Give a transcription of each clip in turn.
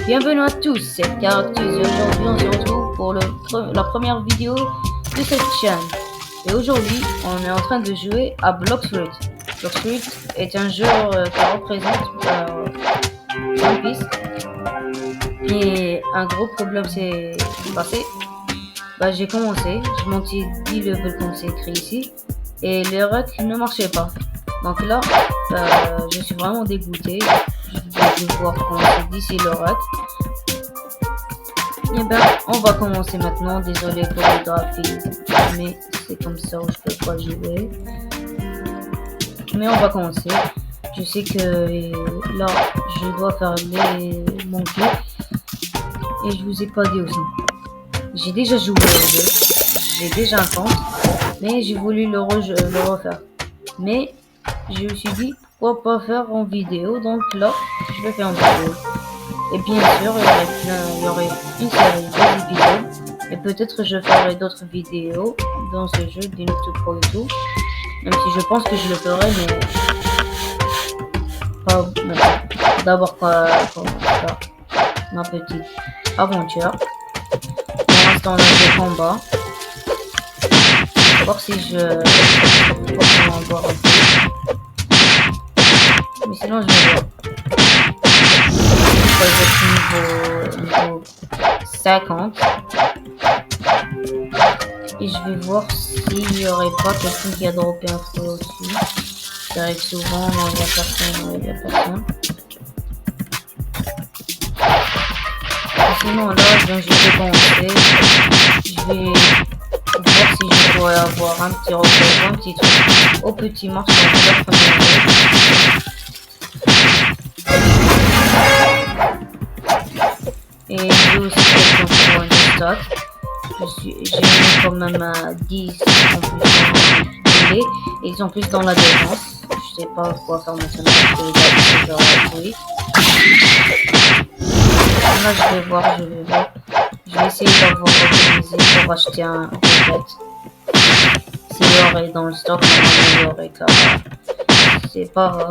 Bienvenue à tous, c'est Caractus et aujourd'hui on se retrouve pour la première vidéo de cette chaîne. Et aujourd'hui on est en train de jouer à Blox Fruit. Blox Fruit est un jeu qui représente One Piece. Et un gros problème s'est passé. J'ai commencé, je montais 10 levels comme c'est écrit ici. Et les rucks ne marchaient pas. Donc là, je suis vraiment dégoûté. Je vais devoir commencer d'ici le ruck. Et on va commencer maintenant. Désolé pour les graphismes, mais c'est comme ça où je peux pas jouer. Mais on va commencer. Je sais que là, je dois faire mon clip. Et je vous ai pas dit aussi. J'ai déjà joué au jeu. J'ai déjà un compte. Mais j'ai voulu le refaire. Mais je me suis dit pourquoi pas faire en vidéo, donc là je vais faire en vidéo. Et bien sûr il y aurait une série d'épisodes et peut-être je ferai d'autres vidéos dans ce jeu d'Inutile Pro et tout, même si je pense que je le ferai, mais pas maintenant. D'abord ma petite aventure. Pour l'instant là je combat. Voir si je peux en voir un peu. Mais sinon je vais voir. Je vais niveau 50. Et je vais voir s'il n'y aurait pas quelqu'un qui a droppé un fruit au-dessus. Ça arrive souvent, non, il n'y a personne, il n'y a personne. Et sinon là, je vais commencer. Je vais voir si je pourrais avoir un petit repère, un petit truc au petit marché de la première fois. Et j'ai aussi quelqu'un pour une stock. J'ai mis quand même 10 en plus dans et ils sont plus dans la défense. Je sais pas quoi faire maintenant parce que j'aurais oui. Là je vais voir. Je vais essayer d'avoir organisé pour acheter un roquette. S'il y aurait dans le stock, il y aurait car c'est pas grave.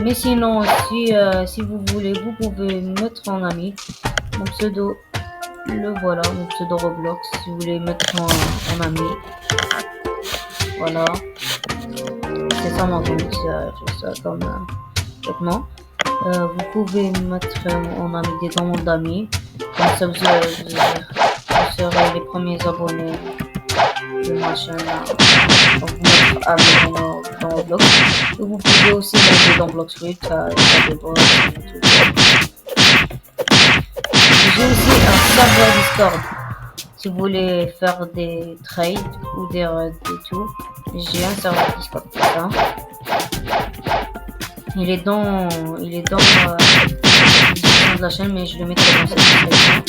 Mais sinon si vous voulez, vous pouvez mettre en ami mon pseudo, le voilà, mon pseudo Roblox, si vous voulez mettre en ami. Voilà, c'est ça mon compte, c'est ça comme vêtement. Vous pouvez mettre en ami des demandes d'amis, comme ça vous serez les premiers abonnés de ma chaîne. Donc vous mettre abonné dans Roblox. Et vous pouvez aussi mettre dans Blox Fruit, des bots et tout. J'ai aussi un serveur Discord. Si vous voulez faire des trades ou des raids et tout, j'ai un serveur Discord pour ça. Il est dans la description de la chaîne, mais je le mettrai dans cette description.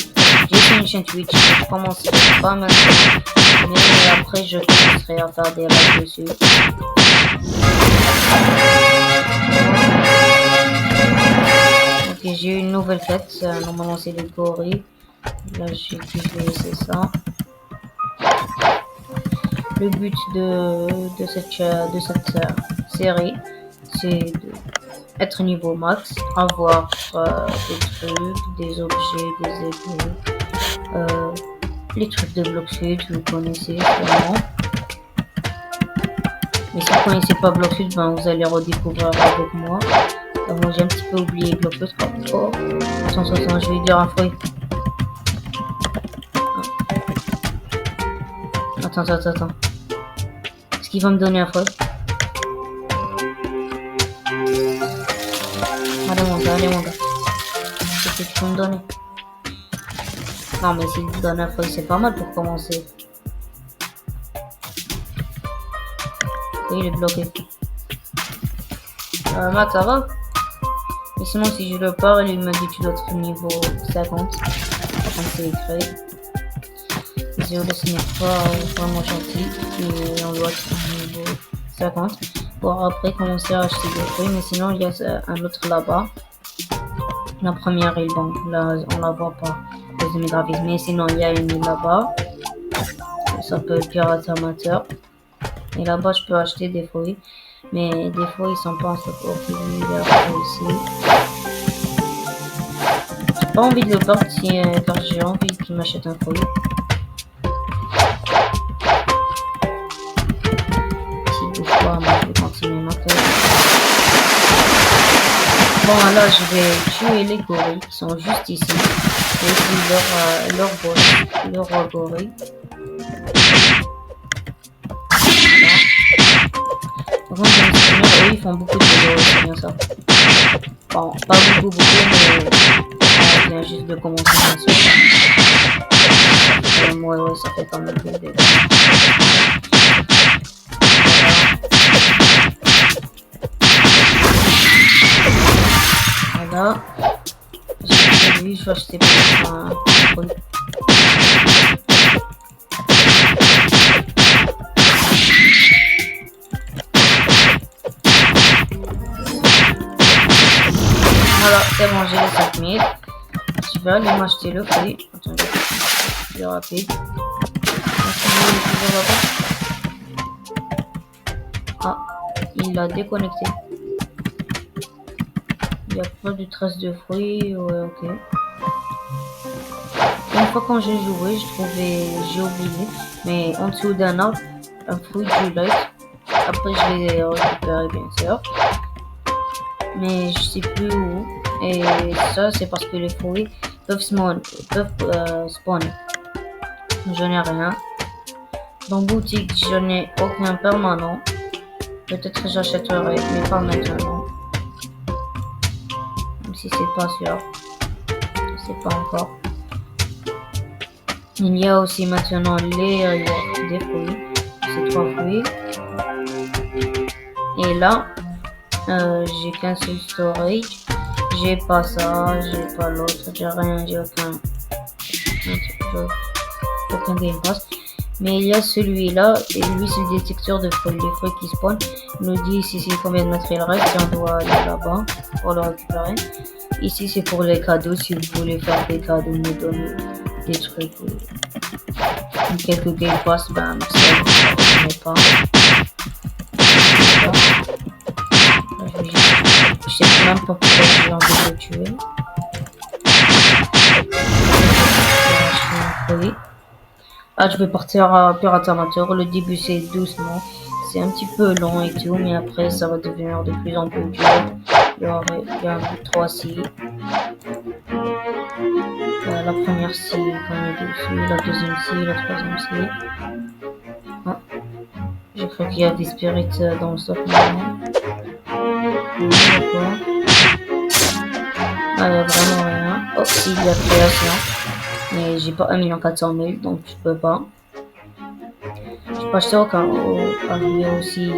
J'ai fait une chaîne Twitch, je commencerai pas maintenant, mais après je commencerai à faire des raids dessus. Ok, j'ai une nouvelle quête, normalement c'est les gorilles. Là je vais laisser ça. Le but de cette série, c'est d'être niveau max, avoir des trucs, des objets, des épées, les trucs de Blox Fruit, vous connaissez sûrement. Mais si vous connaissez pas Blox Fruit, vous allez redécouvrir avec moi. Moi j'ai un petit peu oublié Blox Fruit. Oh, 160, je vais dire un fruit. Attends. Est-ce qu'il va me donner un fruit? Allez mon gars. Qu'est-ce que tu peux me donner? Non mais s'il me donne un fruit, c'est pas mal pour commencer. Et il est bloqué. Max, ça va? Mais sinon si je le parle, il me dit que tu dois être niveau 50. Comme c'est écrit. Désolé, ce n'est pas vraiment gentil. Et on doit être niveau 50. Pour après commencer à acheter des fruits. Mais sinon il y a un autre là-bas. La première île, donc là on la voit pas. Mes graphismes. Mais sinon il y a une île là-bas. Ça s'appelle Pirate Amateur. Et là-bas je peux acheter des fruits. Mais des fois, ils sont pas en stock ordinaire ici. J'ai pas envie de le perdre car j'ai envie qu'il m'achète un fruit. Si des fois, moi, je vais continuer ma quête. Bon, là, je vais tuer les gorilles qui sont juste ici. Et puis leur gorille. Par contre, eux, ils font beaucoup de vidéos, c'est bien ça. Bon, pas beaucoup, mais on vient juste de commencer, bien sûr. Ouais, ça fait quand même des dégâts. Voilà. Lui, je vais acheter pour un fruit. Voilà, c'est bon, j'ai les 5000. Je vais aller m'acheter le fruit. Attendez, plus rapide. Ah, il a déconnecté. Il n'y a pas de traces de fruits. Ouais, ok. Une fois quand j'ai joué, j'ai oublié, mais en dessous d'un arbre, un fruit du light. Après, je l'ai récupéré, bien sûr. Mais je sais plus où. Et ça, c'est parce que les fruits peuvent spawn. Je n'ai rien. Dans boutique, je n'ai aucun permanent. Peut-être j'achèterai, mais pas maintenant. Même si c'est pas sûr. Je sais pas encore. Il y a aussi maintenant les rewards des fruits. C'est 3 fruits. Et là, j'ai qu'un seul storage. J'ai pas ça, j'ai pas l'autre, j'ai rien, j'ai aucun Game Pass. Mais il y a celui-là, et lui c'est le détecteur de fruits. Les fruits qui spawnent, il nous dit ici c'est combien de matériel reste, si on doit aller là-bas pour le récupérer. Ici c'est pour les cadeaux, si vous voulez faire des cadeaux, me donner des trucs. Quelques Game Pass, ben merci, je ne pas. Je sais même pas pourquoi j'ai envie de le tuer. Oui. Ah, je vais partir à Pirate Amateur. Le début c'est doucement. C'est un petit peu long et tout, mais après ça va devenir de plus en plus dur. Il y a 3 scies. La première scie qu'on est dessus, la deuxième scie, la troisième scie. Ah. J'ai cru qu'il y avait Spirit dans le stock maintenant. D'accord. Ah, il n'y a vraiment rien. Oh, si, il y a création. Mais j'ai pas 1 400 000, donc je peux pas. Je peux acheter aucun. Il y a aussi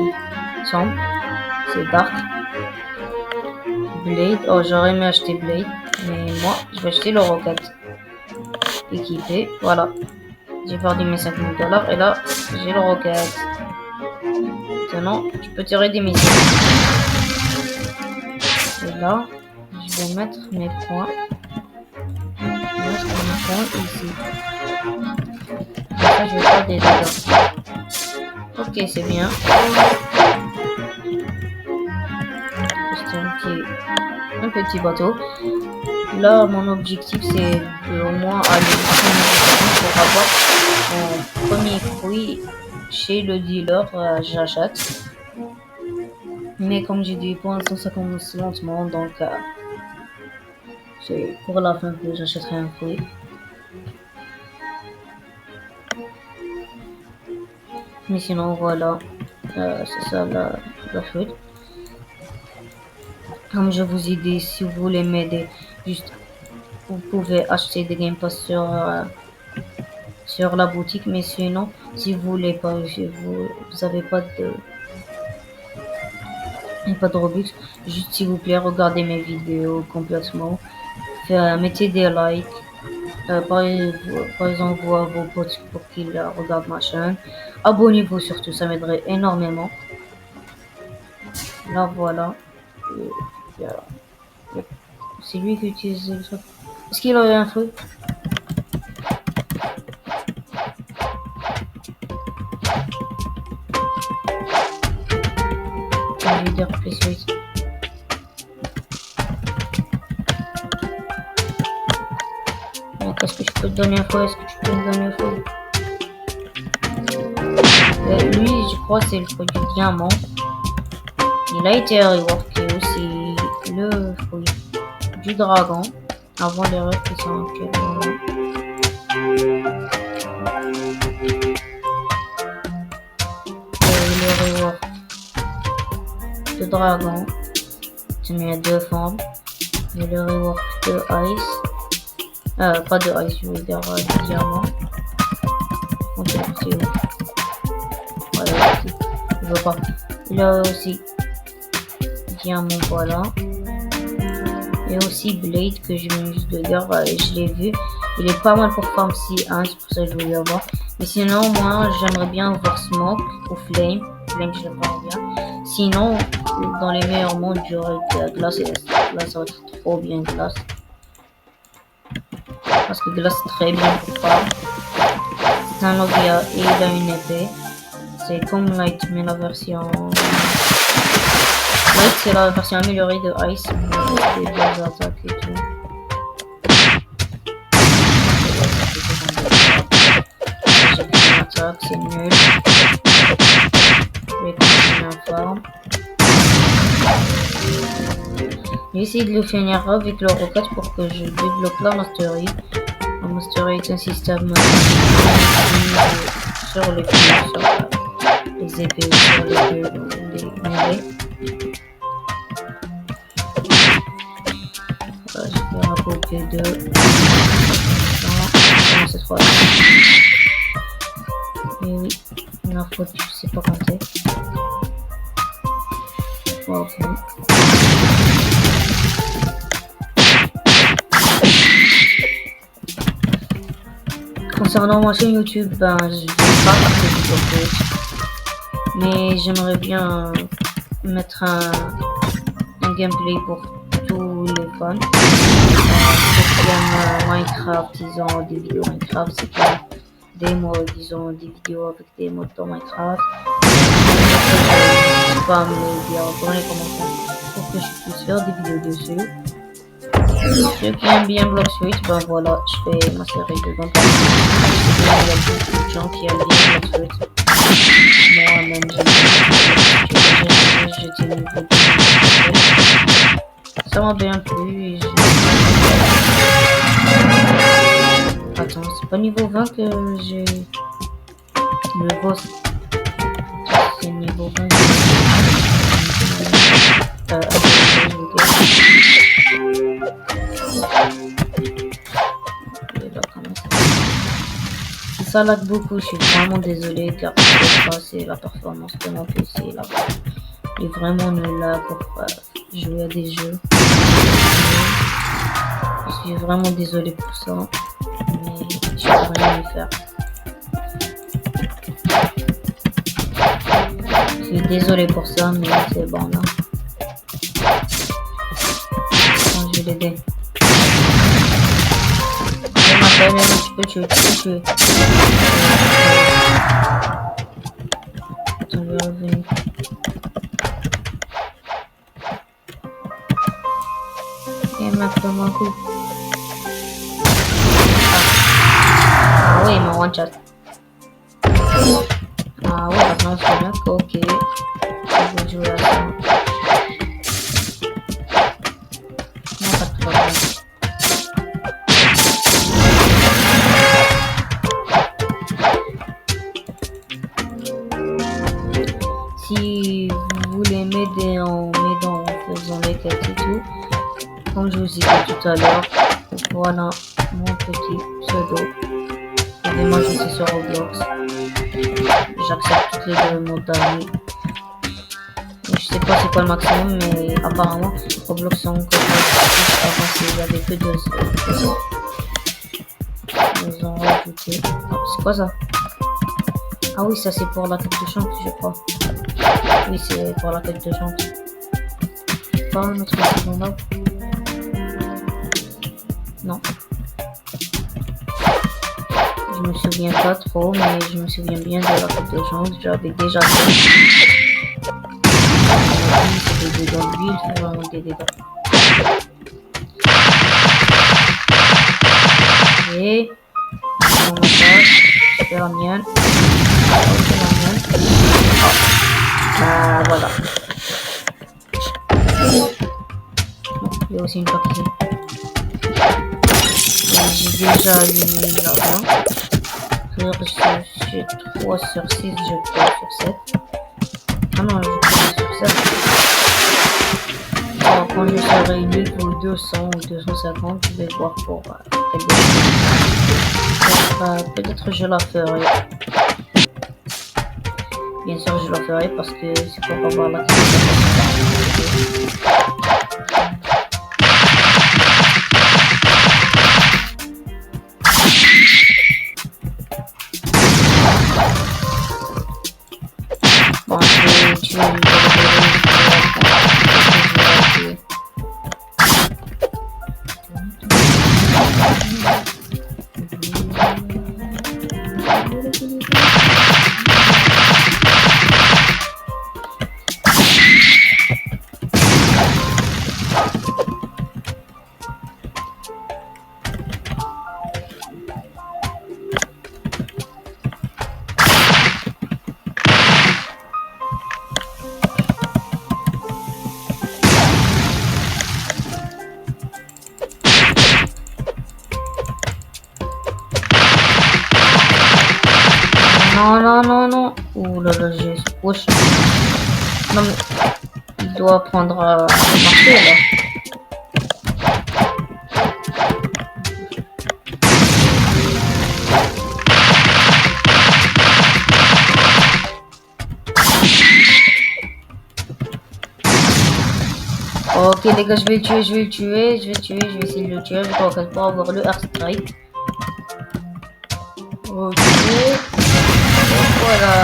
sombre. C'est dark. Blade. Oh, j'aurais aimé acheter Blade. Mais moi, je vais acheter le Rocket. Équipé. Voilà. J'ai perdu mes 5 000 $. Et là, j'ai le Rocket. Maintenant, je peux tirer des missiles. Et là, je vais mettre mes points. Ici. Après, je vais faire des dégâts. Ok, c'est bien. C'est un petit bateau. Là, mon objectif, c'est de au moins aller pour avoir mon premier fruit chez le dealer. J'achète. Mais comme j'ai dit, pour l'instant, ça commence lentement, donc c'est pour la fin que j'achèterai un fruit. Mais sinon, voilà, c'est ça la fruit. Comme je vous ai dit, si vous voulez m'aider, juste vous pouvez acheter des Game Pass sur la boutique. Mais sinon, si vous voulez pas, vous avez pas de Robux, juste s'il vous plaît, regardez mes vidéos complètement. Mettez des likes. Par exemple, vous à vos potes pour qu'ils regardent ma chaîne. Abonnez-vous surtout, ça m'aiderait énormément. Là, voilà. C'est lui qui utilise le truc. Est-ce qu'il aurait un truc? des replays suite. Qu'est-ce que je peux te donner info? Est-ce que tu peux me donner info? Lui, je crois que c'est le fruit du diamant. Il a été reworké aussi le fruit du dragon avant les rêves qui sont actuellement là. Le rework de dragon, il y a deux formes. Et le rework de ice. Pas de ice, je veux dire de diamant. On peut partir où? Voilà, ici. Je veux pas. Il a aussi diamant, voilà. Et aussi blade que je viens juste de dire, je l'ai vu. Il est pas mal pour farm C1, c'est pour ça que je voulais avoir. Mais sinon, moi, j'aimerais bien avoir smoke ou flame. Flame, je l'aime bien. Sinon, dans les meilleurs mondes, j'aurais glace et là, ça va être trop bien glace. Parce que glace c'est très bien pour farm. C'est un Logia et il a une épée. C'est comme Light, mais la version... Light, c'est la version améliorée de Ice, mais des bonnes attaques et tout. J'ai pris une attaque, c'est nul. Je vais continuer à farm. J'ai essayé de le finir avec le rocket pour que je débloque la mastery. La mastery est un système sur les pieds, sur les épées, sur les mêlées. Voilà, je vais rapporter deux. Non, cette fois. Et oui, la faute, je sais pas compter. Ok. Concernant ma chaîne YouTube, ben je vais pas faire de vidéos, mais j'aimerais bien mettre un gameplay pour tous les fans. Ceux qui aiment Minecraft, ils ont des vidéos Minecraft, ceux qui aiment des mods, ils ont des vidéos avec des mods dans Minecraft. N'hésitez pas à me le dire dans les commentaires pour que je puisse faire des vidéos dessus. Ceux qui aiment bien Block Switch, ben voilà, je fais ma série de gameplay. Il y a beaucoup de gens qui aiment bien Block Switch. Moi-même, j'aime bien. J'étais niveau 2. Ça m'a bien plu. Attends, c'est pas niveau 20 que j'ai le boss. C'est niveau 20. Ça lag beaucoup, je suis vraiment désolé car je sais pas, c'est la performance de mon PC là. Il est vraiment nul là pour jouer à des jeux. Je suis vraiment désolé pour ça, mais je peux rien y faire. Je suis désolé pour ça, mais c'est bon là. Attends, je vais l'aider. Tu peux tuer, tu peux tuer. Attends, je vais revenir. Et maintenant, un coup. Ah oui, il m'a one shot. Ah ouais, maintenant c'est bien. Ok. Je vais jouer à ça. Non, pas de problème. Si vous voulez m'aider en m'aidant en faisant les quêtes et tout, comme je vous ai dit tout à l'heure, voilà mon petit pseudo. Vous pouvez m'ajouter sur Roblox. J'accepte toutes les demandes d'amis. Je sais pas c'est quoi le maximum, mais apparemment Roblox sont encore plus avancés. Il y avait que deux ans. Ils ont rajouté. Oh, c'est quoi ça? Ah oui, ça c'est pour la quête de chante, je crois. Oui, c'est pour la quête de chante. Pas un autre secondaire. Non. Je me souviens pas trop, mais je me souviens bien de la quête de chante. J'avais déjà fait. dégâts. Lui, il fait vraiment des dégâts. Et on passe. Super mienne. Voilà. Il y a aussi une porte ici. J'ai déjà allumé là-bas. C'est-à-dire que j'ai 3 sur 6, j'ai 3 sur 7. Ah non, j'ai 3 sur 7. Alors, quand je serai niveau 200 ou 250, je vais voir pour quelque chose. Peut-être je la ferai. Bien sûr, je la ferai parce que c'est pour avoir la bon, je vais tuer une non. Ouh là là, j'ai squash. Non mais, il doit apprendre à marcher là. Ok les gars, je vais le tuer, je vais essayer de le tuer, je crois pour avoir le air strike. Ok. Voilà.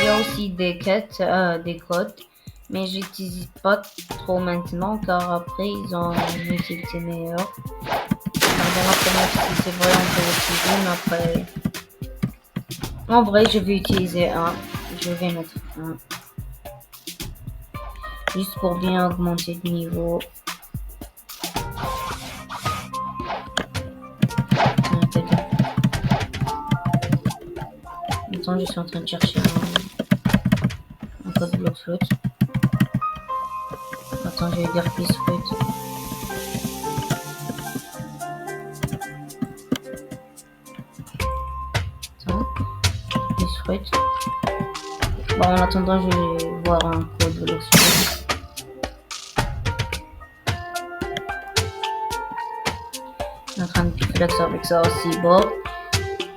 Il y a aussi des quêtes, des codes, mais j'utilise pas trop maintenant car après ils ont une utilité meilleure. Dans la première utilité, c'est vrai, on peut l'utiliser, mais après. En vrai, je vais utiliser un. Je vais mettre un. Juste pour bien augmenter le niveau. Attends, je suis en train de chercher un code bloc float. Attends, je vais dire please fruit. Attends, please fruit. Bon, en attendant, je vais voir un code bloc float. Je suis en train de flex avec ça aussi. Bon.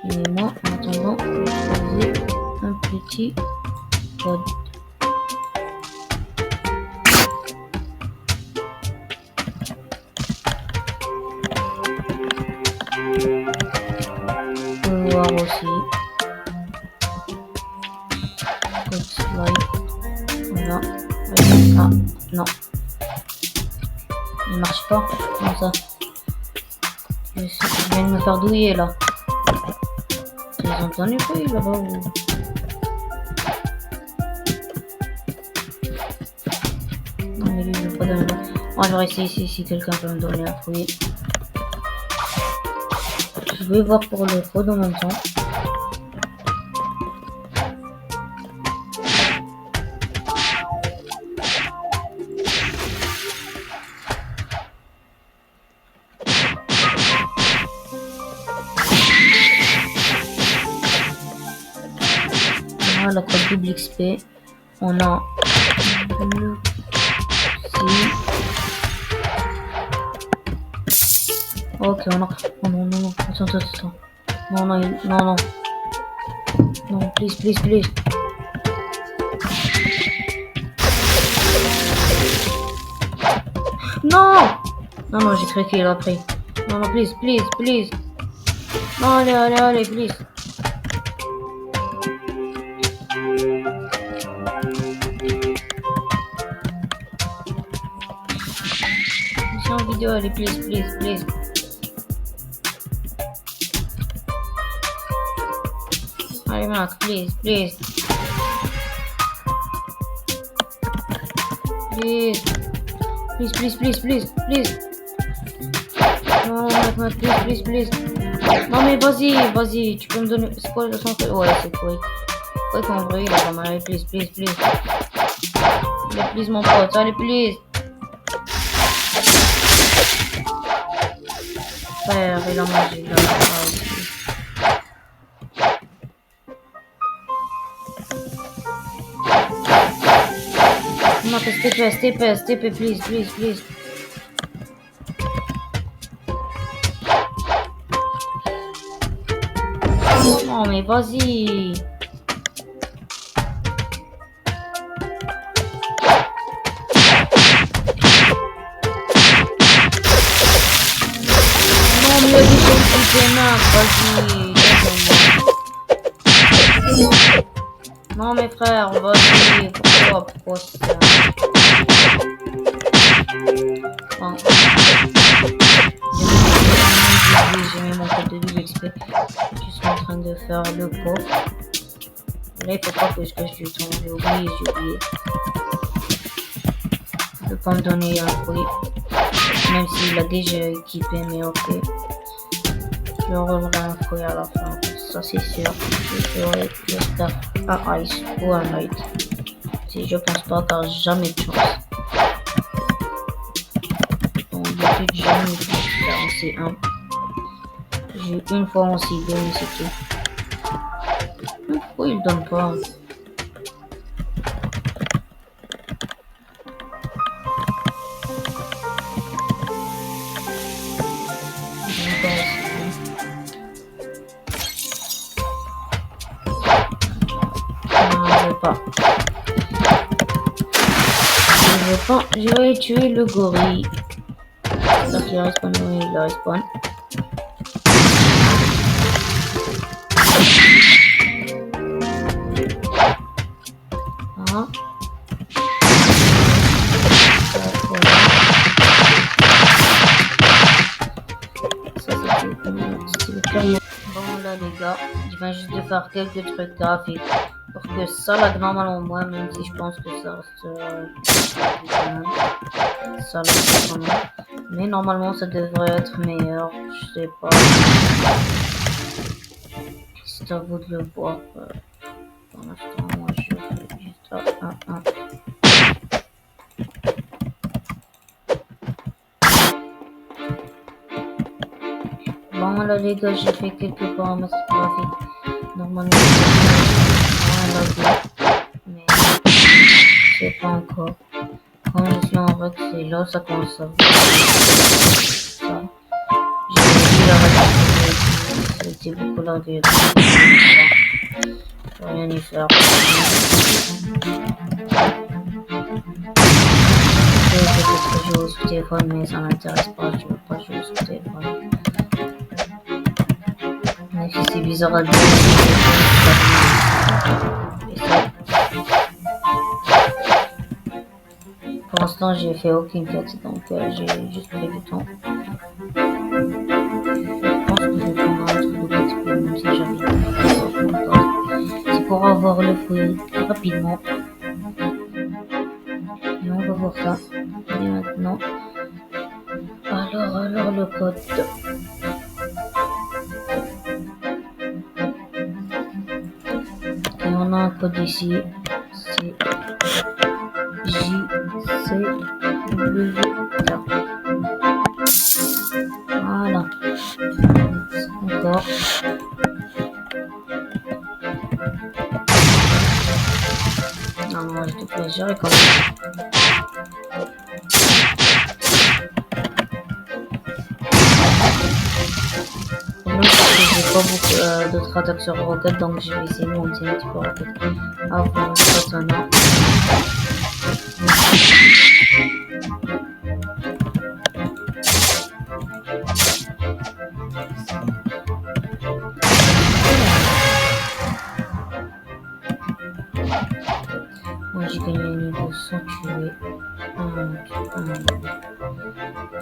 Et moi, en attendant, je vais choisir un petit code. On peut voir aussi. Code slide. Voilà. Ah, non. Il marche pas. Comme ça. Je viens de me faire douiller là. Ils ont entendu quoi là-bas ou... Non mais lui il veut pas donner là. Moi je vais essayer ici si quelqu'un peut me donner un fruit. Je vais voir pour le code en même temps. La code double XP, on a le ok, on a oh non attends non please non j'ai cru qu'il a pris non please non allez please. Vidéo, allez, please. Allez, Marc, please. Please. Please, please, please, please, please. Non, please, please, please. Non, mais vas-y, tu peux me donner. C'est quoi le son? Ouais, c'est Quake. Quake en vrai, il a pas mal. Allez, please, please, please. Allez, please, mon pote, allez, please. Frère, il a mangé là. Non, TP, please, please, please. Non, mais vas-y. Non, mais vas-y. Non, mes frères, vas-y. Pourquoi ça? Bon. J'ai mis mon code de double XP. Je suis en train de faire le coffre. Là, il faut pas que je cache du temps. J'ai oublié. Il peut pas me donner un fruit. Même s'il a déjà équipé, mais ok. Je reviendrai un fruit à la fin. Ça, c'est sûr. J'espère un ice ou un light. Si je pense pas, car jamais de chance. Donc, d'habitude, jamais de faire en C1. J'ai eu une fois en C2, mais c'est tout. Pourquoi il donne pas? Je vais tuer le gorille. J'espère qu'il respawn, oui, il respawn. Ah. Ça c'était bon là les gars, je viens juste de faire quelques trucs graphiques pour que ça lag normalement moins, même si je pense que ça reste ça lag quand même. Mais normalement ça devrait être meilleur, je sais pas. C'est à vous de le voir. Pour l'instant moi je fais juste un. Bon là les gars, j'ai fait quelques paramètres graphiques. Normalement mais c'est pas encore. Quand je suis en règle, c'est là ça commence à ça. J'ai oublié la règle, c'était beaucoup là que je peux rien y faire. Peut-être jouer sur téléphone, mais ça m'intéresse pas, je veux pas jouer sur téléphone. Même si c'est bizarre à dire, pour l'instant j'ai fait aucune quête, donc j'ai juste pris du temps. Je pense que je vais prendre un truc de XP, même si j'arrive pas. C'est pour avoir le fruit rapidement. Et on va voir ça. Et maintenant, alors le code. Et on a un code ici, c'est JCWK. Voilà. Encore. Non, moi je devrais gérer quand même. J'ai pas beaucoup d'autres attaques sur Rocket, donc je vais essayer de monter un petit peu Rocket avant le Katana. Moi j'ai gagné un niveau sans tuer.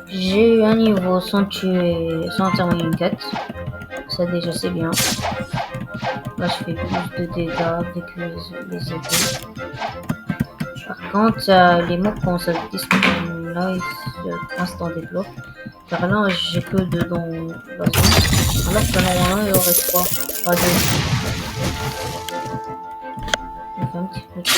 J'ai eu un niveau sans tuer, sans terminer une quête. Ça déjà c'est bien. Là je fais plus de dégâts avec les épées. Par quand les mots commencent à disparaître, là, ils se coincent dans des blocs. Car là, j'ai que deux dans la zone. Alors que normalement, il y aurait trois. Pas deux. On fait un petit peu de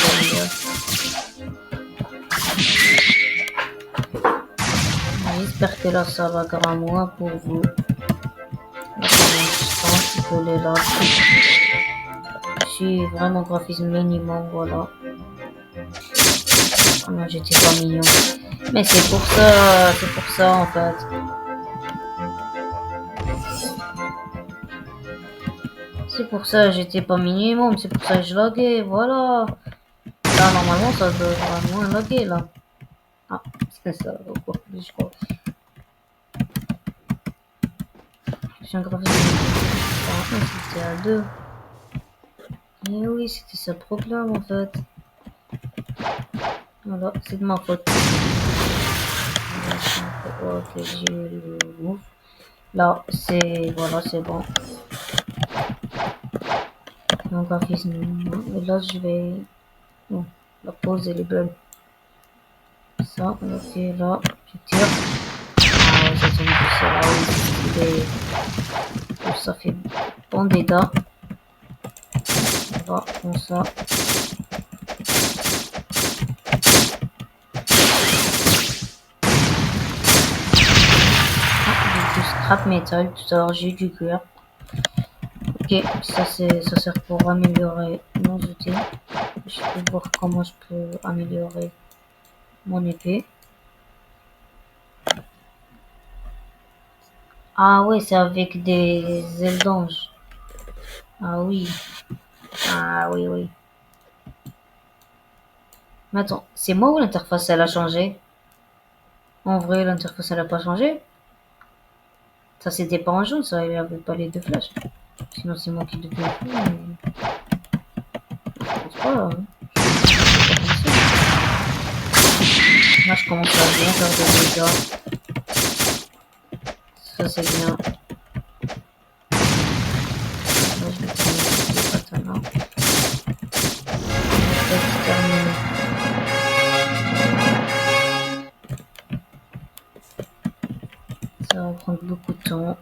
j'espère que là, ça va grand moins pour vous. Là, pour l'instant, tu peux les là. Je suis vraiment graphisme minimum, voilà. Ah non, j'étais pas mignon. Mais c'est pour ça en fait. C'est pour ça j'étais pas minimum, c'est pour ça que je laguais, voilà. Là, normalement, ça devrait moins laguer, là. Ah, c'est ça, encore plus, je crois. Je suis un graphisme. Ah, c'était à 2. Et oui, c'était ça le problème, en fait. Voilà, c'est de ma faute. Ok, j'ai le move. Là, c'est... Voilà, c'est bon. Mon graphisme. Et là, je vais... Bon, la pause, elle est bonne. Ça, ok, là, je tire. Ah, ouais, ça tombe douceur. Ah oui, ça fait bon dégâts. Voilà, comme ça. Ah, j'ai du scrap metal. Tout à l'heure, j'ai eu du cuir. Ok, ça sert pour améliorer mon outil. Je peux voir comment je peux améliorer mon épée. Ah ouais, c'est avec des ailes d'ange. Ah oui. Ah oui, oui. Mais attends, c'est moi ou l'interface elle a changé? En vrai, l'interface elle a pas changé. Ça c'était pas en jaune, ça il y avait pas les deux flashs. Sinon c'est moi qui devais le faire, mais je pense pas. Hein. Là je commence à bien faire des dégâts. Ça c'est bien. Là je vais prendre le katana. Peut-être terminer. Ça va prendre beaucoup de temps.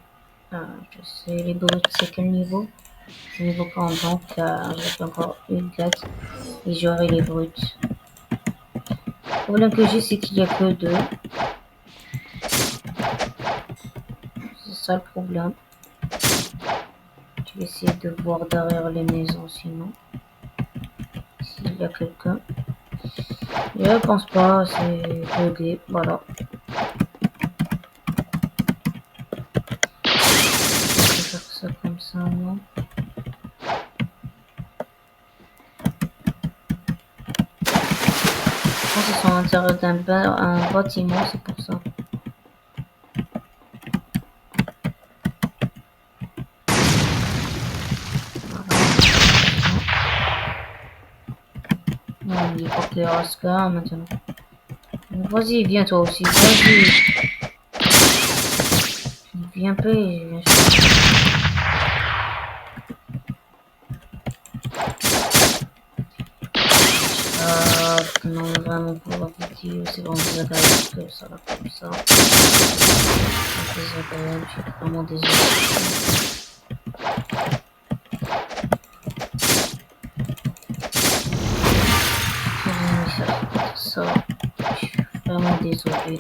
Je sais les brutes c'est quel niveau? C'est niveau 40 donc j'ai encore une quête et j'aurai les brutes. Le problème que j'ai c'est qu'il y a que deux. C'est ça le problème. Je vais essayer de voir derrière les maisons sinon. S'il y a quelqu'un. Je pense pas, c'est bugué, voilà. Je vais faire ça comme ça, non. Je pense qu'ils sont à l'intérieur d'un bâtiment, c'est pour ça. Non, il est pas qu'il reste qu'un maintenant. Vas-y, viens toi aussi, vas-y. Viens peu et viens. Non, vraiment pour la vidéo, c'est vraiment désagréable que ça va comme ça. C'est désagréable, je suis vraiment désolé. Je vais faire ça. Je suis vraiment désolé.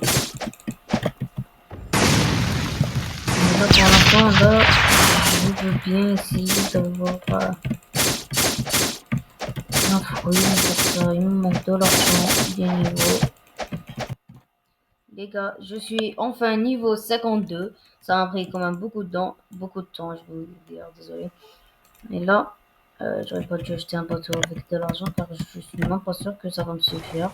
Mais là, pour l'instant, là, je veux bien essayer d'avoir un fruit pour ça. Il me manque de l'argent, des niveaux. Les gars, je suis enfin niveau 52. Ça m'a pris quand même beaucoup de temps, je vous dire, désolé. Et là, j'aurais pas dû acheter un bateau avec de l'argent car je suis même pas sûr que ça va me suffire.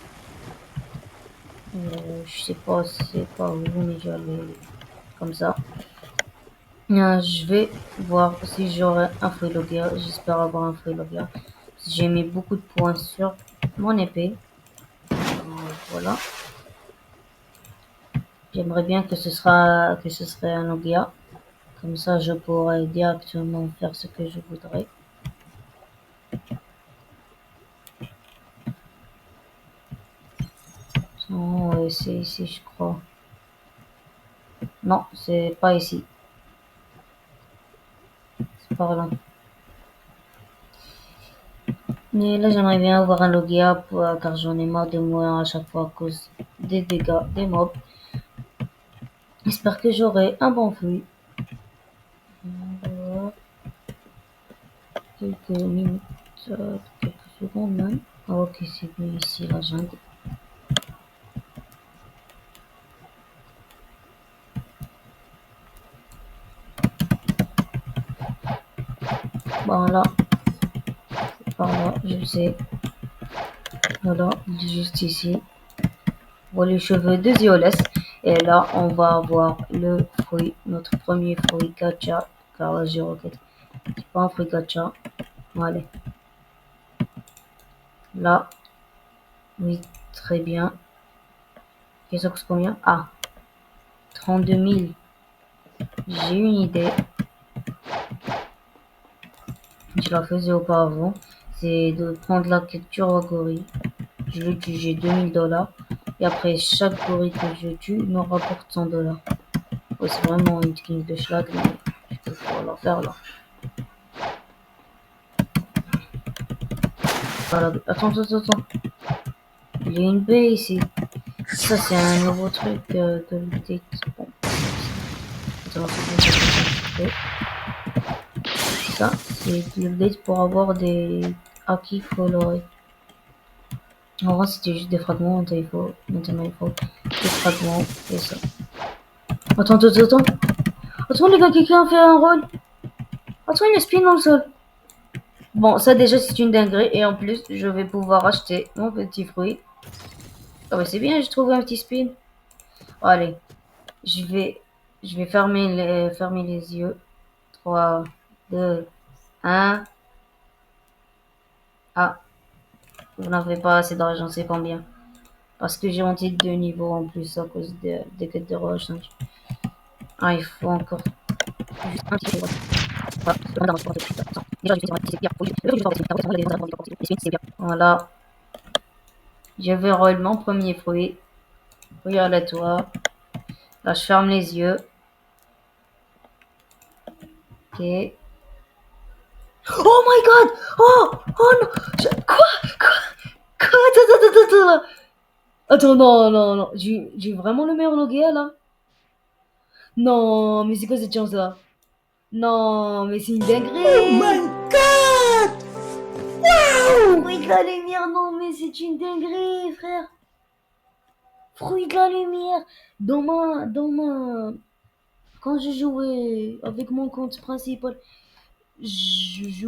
Je sais pas, c'est pas où, mais je vais aller comme ça. Je vais voir si j'aurai un fruit logia. J'espère avoir un fruit logia. J'ai mis beaucoup de points sur mon épée. Voilà. J'aimerais bien que ce serait un logia. Comme ça, je pourrais directement faire ce que je voudrais. Oh, ouais, c'est ici, je crois. Non, c'est pas ici. C'est par là. Mais là, j'aimerais bien avoir un Logia car j'en ai marre de mourir à chaque fois à cause des dégâts des mobs. J'espère que j'aurai un bon fruit. On va voir. Quelques minutes, quelques secondes même. Ah, ok, c'est bien ici la jungle. Bon, là, par là, je sais. Voilà, il est juste ici. Voilà les cheveux de Ziolès. Et là, on va avoir le fruit, notre premier fruit gacha. Car là, j'ai roquette. C'est pas un fruit gacha. Allez. Là, oui, très bien. Et ça coûte combien? Ah, 32 000. J'ai une idée. Je la faisais auparavant. C'est de prendre la capture au gorille. Je le tue, j'ai 2000 $. Et après, chaque gorille que je tue me rapporte 100 $. Ouais, c'est vraiment une technique de schlag, mais il faut la faire là. Voilà. Attends. Il y a une baie ici. Ça, c'est un nouveau truc de l'update. Bon. Attends, ça, c'est l'update pour avoir des acquis colorés. En vrai, c'était juste des fragments. Maintenant, il faut des fragments et ça. Attends. Attends, les gars, quelqu'un a fait un rôle. Attends, il y a spin dans le sol. Bon, ça déjà, c'est une dinguerie. Et en plus, je vais pouvoir acheter mon petit fruit. Ah ouais, c'est bien, j'ai trouvé un petit spin. Bon, allez, je vais fermer les yeux. 3, 2, 1. Ah, vous n'avez pas assez d'argent, c'est combien? Parce que j'ai monté 2 niveaux en plus à cause des quêtes de rechange. Ah, il faut encore juste un petit peu. Voilà. Je vais roll mon premier fruit. Regarde à toi. Là, je ferme les yeux. Ok. Oh my god! Oh non! Quoi? Attends, non. J'ai vraiment le meilleur logué là? Non, mais c'est quoi cette chance là? Non, mais c'est une dinguerie! Oh my god! Wow! Fruit de la lumière, non, mais c'est une dinguerie, frère! Fruit de la lumière! Quand je jouais avec mon compte principal, j'étais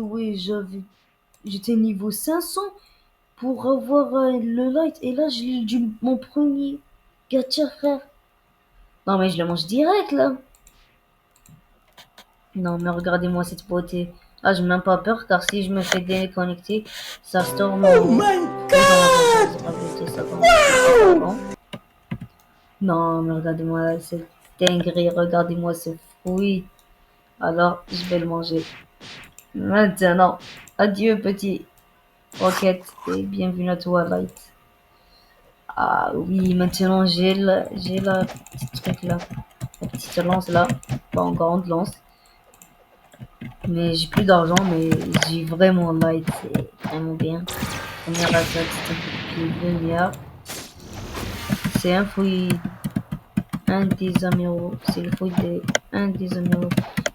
niveau 500 pour avoir le light. Et là, j'ai mon premier gacha, frère. Non, mais je le mange direct, là. Non, mais regardez-moi cette beauté. Ah, j'ai même pas peur, car si je me fais déconnecter, ça store mon... Oh my god! Wow! Non, mais regardez-moi cette dinguerie. Regardez-moi ce fruit. Alors, je vais le manger. Maintenant, adieu, petit Rocket, et bienvenue à toi, Light. Ah oui, maintenant j'ai la petite truc là, la petite lance là, pas en grande lance, mais j'ai plus d'argent, mais j'ai vraiment light, c'est vraiment bien. Première attaque, c'est un peu lumière. C'est un fruit, un des amiraux, c'est le fruit un des amiraux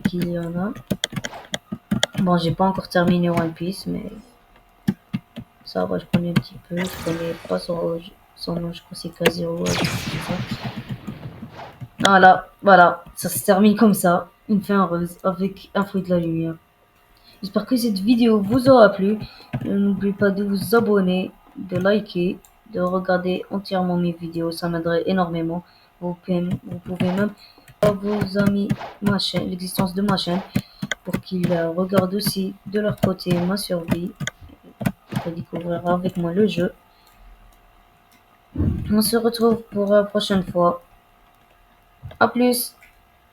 qu'il y en a. Bon, j'ai pas encore terminé One Piece, mais ça va, je connais un petit peu, je connais pas son nom, je crois que c'est Kazero. Voilà, ça se termine comme ça, une fin heureuse avec un fruit de la lumière. J'espère que cette vidéo vous aura plu. N'oubliez pas de vous abonner, de liker, de regarder entièrement mes vidéos, ça m'aiderait énormément. Vous pouvez même à vos amis l'existence de ma chaîne, pour qu'ils regardent aussi de leur côté ma survie, pour découvrir avec moi le jeu. On se retrouve pour la prochaine fois. A plus!